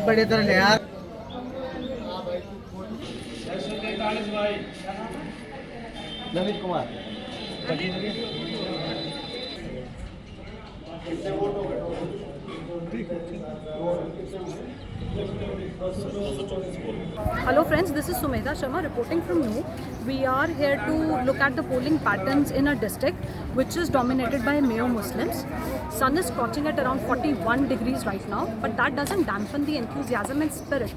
बड़े तरह यार नवीन Kumar Hello friends, this is Sumedha Sharma reporting from NU. We are here to look at the polling patterns in a district which is dominated by Mayo-Muslims. Sun is scorching at around 41 degrees right now, but that doesn't dampen the enthusiasm and spirit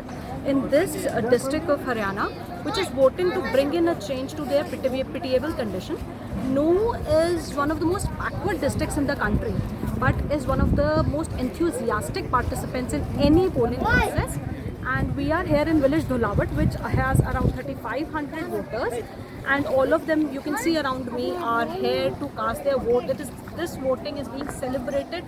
in this district of Haryana, which is voting to bring in a change to their pitiable condition. NU is one of the most backward districts in the country, but is one of the most enthusiastic participants in any polling process. And we are here in village Dholavat, which has around 3,500 voters, and all of them you can see around me are here to cast their vote. This voting is being celebrated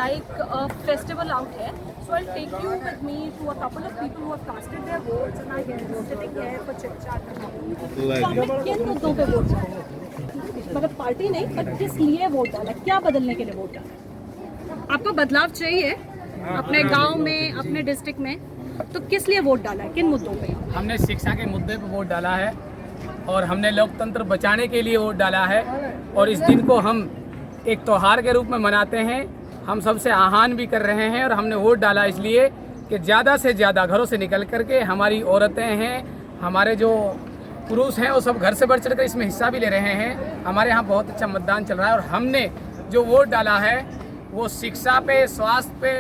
like a festival out here. So I'll take you with me to a couple of people who have casted their votes and are here sitting here for chit chat. तो आपने किन मुद्दों पे vote डाला? मतलब party नहीं, पर किस लिए वोट डाला? क्या बदलने के लिए वोट डाला? आपको बदलाव चाहिए अपने गांव में, अपने डिस्ट्रिक्ट में, तो किस लिए वोट डाला है? किन मुद्दों पे? हमने शिक्षा के मुद्दे पे वोट डाला है और हमने लोकतंत्र बचाने के लिए वोट डाला है। और इस दिन को हम एक त्योहार के रूप में मनाते हैं। हम सबसे आह्वान भी कर रहे हैं और हमने वोट डाला इसलिए कि ज़्यादा से ज़्यादा घरों से निकल करके हमारी औरतें हैं, हमारे जो पुरुष हैं, वो सब घर से बढ़ चढ़ कर इसमें हिस्सा भी ले रहे हैं। हमारे यहाँ बहुत अच्छा मतदान चल रहा है और हमने जो वोट डाला है वो शिक्षा पे, स्वास्थ्य पे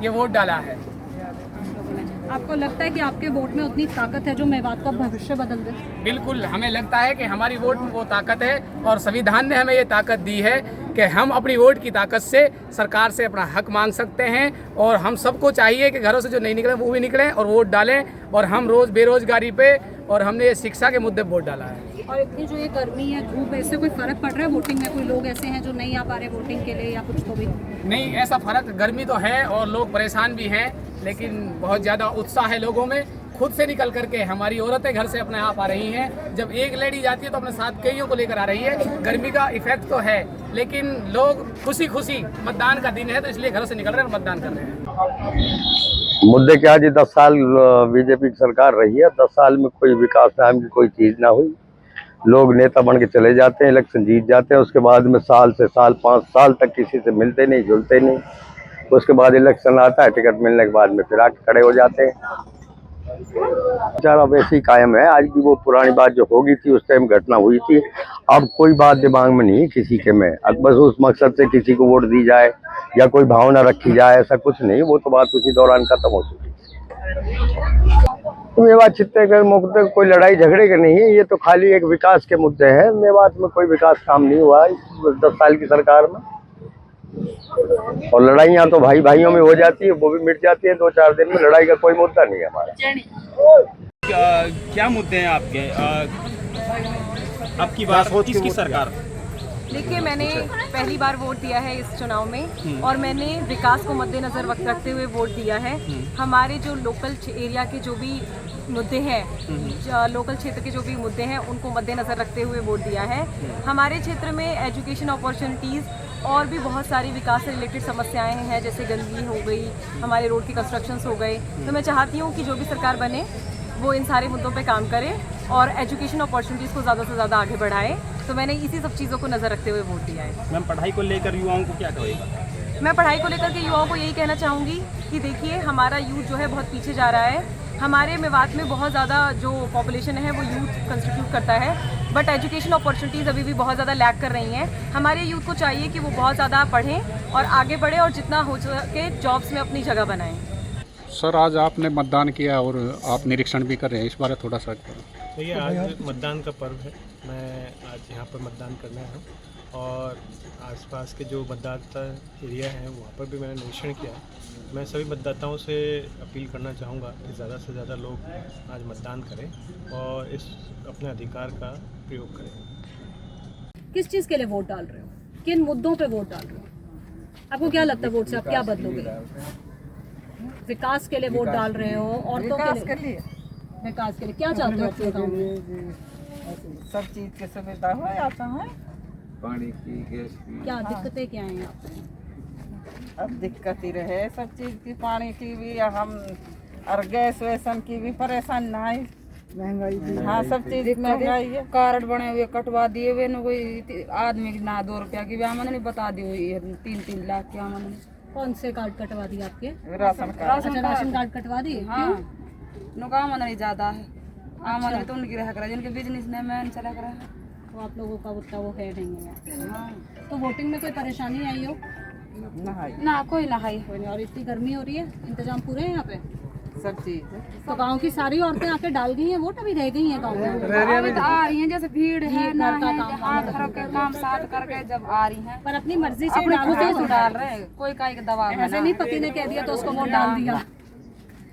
ये वोट डाला है। आपको लगता है कि आपके वोट में उतनी ताकत है जो मेवात का भविष्य बदल दे? बिल्कुल, हमें लगता है कि हमारी वोट में वो ताकत है और संविधान ने हमें ये ताकत दी है कि हम अपनी वोट की ताकत से सरकार से अपना हक मांग सकते हैं। और हम सबको चाहिए कि घरों से जो नहीं निकले वो भी निकलें और वोट डालें। और हम रोज़ बेरोजगारी पे और हमने ये शिक्षा के मुद्दे वोट डाला है। और इतनी जो ये गर्मी है, धूप है, इससे कोई फर्क पड़ रहा है वोटिंग में? कोई लोग ऐसे हैं जो नहीं आ पा रहे वोटिंग के लिए या कुछ तो भी नहीं? ऐसा फर्क, गर्मी तो है और लोग परेशान भी हैं, लेकिन बहुत ज़्यादा उत्साह है लोगों में। खुद से निकल करके हमारी औरतें घर से अपने आप आ रही हैं। जब एक लेडी जाती है तो अपने साथ कईयों को लेकर आ रही है। गर्मी का इफेक्ट तो है, लेकिन लोग खुशी खुशी, मतदान का दिन है तो इसलिए घर से निकल रहे हैं और मतदान कर रहे हैं। मुद्दे क्या जी, 10 साल बीजेपी की सरकार रही है। 10 साल में कोई विकास नाम की कोई चीज़ ना हुई। लोग नेता बन के चले जाते हैं, इलेक्शन जीत जाते हैं, उसके बाद में साल से साल, 5 साल तक किसी से मिलते नहीं, जुलते नहीं। उसके बाद इलेक्शन आता है, टिकट मिलने के बाद में फिर आके खड़े हो जाते हैं। बेचारा वैसे ही कायम है। आज भी वो पुरानी बात जो होगी थी, उस टाइम घटना हुई थी। अब कोई बात दिमाग में नहीं किसी के में। अब बस उस मकसद से किसी को वोट दी जाए या कोई भावना रखी जाए, ऐसा कुछ नहीं। वो तो बात उसी दौरान खत्म हो चुकी। तो मेवात छित्ते के मुद्दे कोई लड़ाई झगड़े के नहीं है, ये तो खाली एक विकास के मुद्दे हैं। मेवात में कोई विकास काम नहीं हुआ है 10 साल की सरकार में। और लड़ाइयाँ तो भाई भाइयों में हो जाती है, वो भी मिट जाती है 2-4 दिन में। लड़ाई का कोई मुद्दा नहीं है हमारा। क्या मुद्दे हैं आपके? आपकी बात किसकी सरकार? देखिए, मैंने पहली बार वोट दिया है इस चुनाव में और मैंने विकास को मद्देनजर रखते हुए वोट दिया है। हमारे जो लोकल एरिया के जो भी मुद्दे हैं, लोकल क्षेत्र के जो भी मुद्दे हैं, उनको मद्देनजर रखते हुए वोट दिया है। हमारे क्षेत्र में एजुकेशन अपॉर्चुनिटीज़ और भी बहुत सारी विकास से रिलेटेड समस्याएं हैं, जैसे गंदगी हो गई, हमारे रोड के कंस्ट्रक्शंस हो गए। तो मैं चाहती हूँ कि जो भी सरकार बने वो इन सारे मुद्दों पे काम करे और एजुकेशन अपॉर्चुनिटीज़ को ज़्यादा से ज़्यादा आगे बढ़ाए। तो मैंने इसी सब चीज़ों को नज़र रखते हुए वोट दिया है। मैम, पढ़ाई को लेकर युवाओं को क्या कहेगा? मैं पढ़ाई को लेकर के युवाओं को यही कहना चाहूँगी कि देखिए, हमारा यूथ जो है बहुत पीछे जा रहा है। हमारे मेवात में बहुत ज़्यादा जो पॉपुलेशन है वो यूथ कंस्टिट्यूट करता है, बट एजुकेशन अपॉर्चुनिटीज़ अभी भी बहुत ज़्यादा लैक कर रही हैं। हमारे यूथ को चाहिए कि वो बहुत ज़्यादा पढ़ें और आगे बढ़ें और जितना हो सके जॉब्स में अपनी जगह बनाएं। सर, आज आपने मतदान किया और आप निरीक्षण भी कर रहे हैं, इस बारे थोड़ा सा करें। तो ये आज मतदान का पर्व है। मैं आज यहाँ पर मतदान करने आया हूँ और आसपास के जो मतदाता एरिया हैं वहाँ पर भी मैंने निरीक्षण किया। मैं सभी मतदाताओं से अपील करना चाहूँगा कि ज़्यादा से ज़्यादा लोग आज मतदान करें और इस अपने अधिकार का प्रयोग करें। किस चीज़ के लिए वोट डाल रहे हो? किन मुद्दों पे वोट डाल रहे हो? आपको क्या लगता है वोट से आप क्या बदलोगे? विकास के लिए वोट डाल रहे हो, औरतों के लिए विकास के लिए क्या चाहते हो अपने गाँव में? सब चीज की सुविधा हो जाता है। पानी की, गैस की। क्या दिक्कतें क्या हैं यहाँ पे? अब दिक्कत ही रहे सब चीज की, पानी की भी हम और गैस वैसन की भी परेशान ना है। महंगाई, हाँ सब चीज महंगाई है। कार्ड बने हुए कटवा दिए हुए न, कोई आदमी की ना 2 रुपया की भी आमदनी नहीं बता दी हुई है, 3-3 लाख की आमदनी। कौन से कार्ड कटवा दिए आपके? Ration card. अच्छा, राशन कार्ड कटवा दिए? हाँ, उनका आमदनी ज्यादा है। आमदनी तो उनकी रह कर जिनके बिजनेस ने मैन चला कर है, तो आप लोगों का उतना वो है नहीं है। तो वोटिंग में कोई परेशानी आई हो? ना कोई ना है। कोई नहीं। और इतनी गर्मी हो रही है, इंतजाम पूरे हैं यहाँ पे? सब चीज तो गांव की सारी औरतें आके डाल गई हैं वोट, अभी रह गई हैं गांव में? अभी तो आ रही हैं, जैसे भीड़ है ना है, हाथ धर के काम साथ करके जब आ रही हैं। पर अपनी मर्जी से अपनी डालते खुशी से डाल रहे हैं, कोई का दबाव है ऐसे नहीं पति ने कह दिया तो उसको वोट डाल दिया।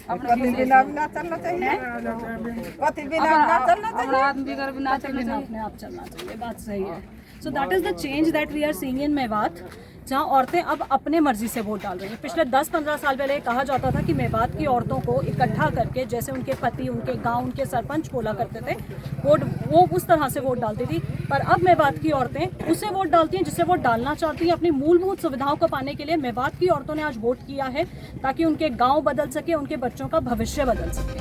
पति बिना भी ना चलना चाहिए, पति बिना भी ना चलना चाहिए, अपना आदमी बिगर भी ना चलना चाहिए, अपने आप चलना चाहिए। बात सही है। So that is the change that we are seeing in Mewat, जहाँ औरतें अब अपने मर्जी से वोट डाल रही हैं। पिछले 10-15 साल पहले कहा जाता था कि मेवात की औरतों को इकट्ठा करके, जैसे उनके पति, उनके गांव, उनके सरपंच बोला करते थे, वोट वो उस तरह से वोट डालती थी। पर अब मेवात की औरतें उसे वोट डालती हैं जिससे वोट डालना चाहती हैं। अपनी मूलभूत सुविधाओं को पाने के लिए मेवात की औरतों ने आज वोट किया है, ताकि उनके गाँव बदल सके, उनके बच्चों का भविष्य बदल सके।